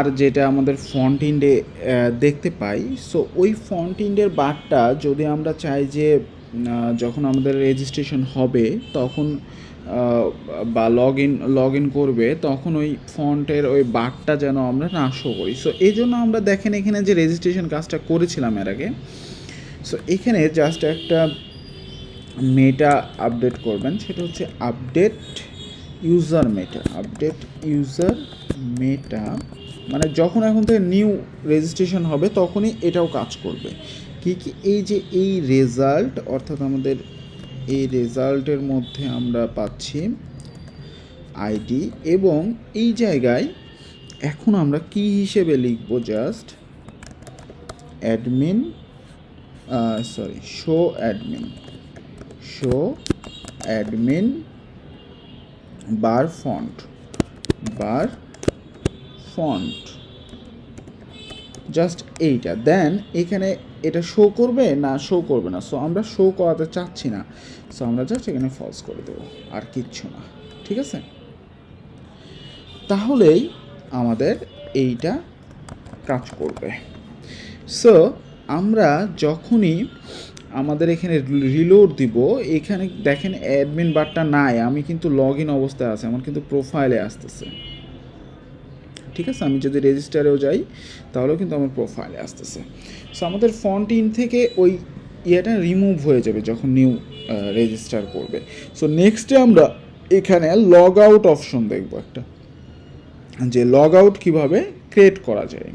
আর যেটা আমাদের ফন্ট ইন্ডে দেখতে পাই, সো ওই ফন্ট ইন্ডের বারটা যদি আমরা চাই যে যখন আমাদের রেজিস্ট্রেশন হবে তখন বা লগ ইন করবে তখন ওই ফন্টের ওই বারটা যেন আমরা না শো করি। সো এই জন্য আমরা দেখেন এখানে যে রেজিস্ট্রেশন কাজটা করেছিলাম এর আগে, সো এখানে জাস্ট একটা মেটা আপডেট করবেন, সেটা হচ্ছে আপডেট ইউজার মেটা, মানে যখন এখন থেকে নিউ রেজিস্ট্রেশন হবে তখনই এটাও কাজ করবে। কি এই যে এই রেজাল্ট, অর্থাৎ আমাদের এই রেজাল্টের মধ্যে আমরা পাচ্ছি আইডি, এবং এই জায়গায় এখন আমরা কি হিসেবে লিখব, জাস্ট অ্যাডমিন শো অ্যাডমিন বার ফন্ট জাস্ট এইটা। দেন এখানে এটা শো করবে না শো করবে না, সো আমরা শো করাতে চাচ্ছি না, সো আমরা জাস্ট এখানে ফলস করে দেবো, আর কিচ্ছু না। ঠিক আছে, তাহলেই আমাদের এইটা কাজ করবে। সো আমরা যখনই আমাদের এখানে রিলোড দিব, এখানে দেখেন অ্যাডমিন বারটা নাই, আমি কিন্তু লগ ইন অবস্থায় আছে, আমার কিন্তু প্রোফাইলে আসতেছে। ঠিক আছে, আমি যদি রেজিস্টারেও যাই তাহলেও কিন্তু আমার প্রোফাইলে আসতেছে। সো আমাদের ফন্ট ইন থেকে ওই ইয়েটা রিমুভ হয়ে যাবে যখন নিউ রেজিস্টার করবে। সো নেক্সটে আমরা এখানে লগ আউট অপশন দেখব একটা, যে লগ আউট কীভাবে ক্রিয়েট করা যায়।